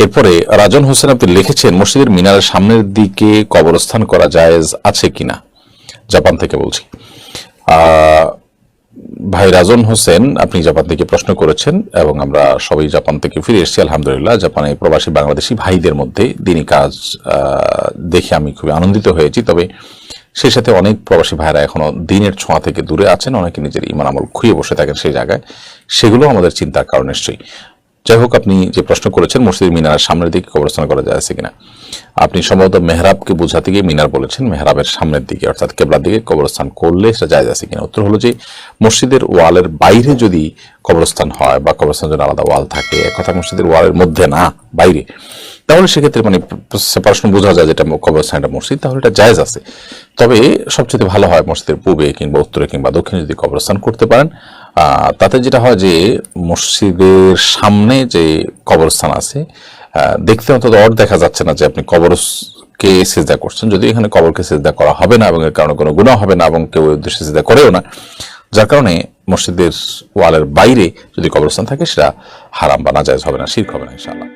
এরপরে রাজন হোসেন আপনি লিখেছেন মসজিদের মিনারের সামনের দিকে কবরস্থান করা জায়েজ আছে কিনা, জাপান থেকে বলছি। ভাই রাজন হোসেন, আপনি জাপান থেকে প্রশ্ন করেছেন এবং আমরা সবাই জাপান থেকে ফিরে এসেছি আলহামদুলিল্লাহ। জাপানে প্রবাসী বাংলাদেশি ভাইদের মধ্যে দিনী কাজ দেখে আমি খুবই আনন্দিত হয়েছি। তবে সেই সাথে অনেক প্রবাসী ভাইরা এখনো দিনের ছোঁয়া থেকে দূরে আছেন, অনেকে নিজের ইমান আমল খুঁয়ে বসে থাকেন সেই জায়গায়, সেগুলো আমাদের চিন্তার কারণ নিশ্চয়ই। যাই হোক, আপনি যে প্রশ্ন করেছেন মসজিদের মিনারের সামনের দিকে কবরস্থান করা যায় আছে কিনা, আপনি সম্ভবত মেহরাবকে বোঝাতে গিয়ে মিনার বলেছেন, মেহরাবের সামনের দিকে অর্থাৎ কেবলার দিকে কবরস্থান করলে সেটা জায়েজ আছে কিনা। উত্তর হলো যে মসজিদের ওয়ালের বাইরে যদি কবরস্থান হয় বা কবরস্থানের জন্য আলাদা ওয়াল থাকে, এক কথা মসজিদের ওয়ালের মধ্যে না বাইরে, তাহলে সেক্ষেত্রে মানে সেপারেশন বোঝা যায় যেটা কবরস্থান এটা মসজিদ, তাহলে এটা জায়েজ আছে। তবে সবচেয়ে ভালো হয় মসজিদের পূবে কিংবা উত্তরে কিংবা দক্ষিণে যদি কবরস্থান করতে পারেন, তাতে যেটা হয় যে মসজিদের সামনে যে কবরস্থান আছে দেখতে অন্তত দেখা যাচ্ছে না যে আপনি কবরকে সিজদা করছেন। যদি এখানে কবরকে সিজদা করা হবে না এবং এর কারণে কোনো গুনাহ হবে না এবং কেউ উদ্দেশ্যে সিজদা করেও না, যার কারণে মসজিদের ওয়ালের বাইরে যদি কবরস্থান থাকে সেটা হারাম বা নাজায়েজ হবে না, শিরক হবে না ইনশাআল্লাহ।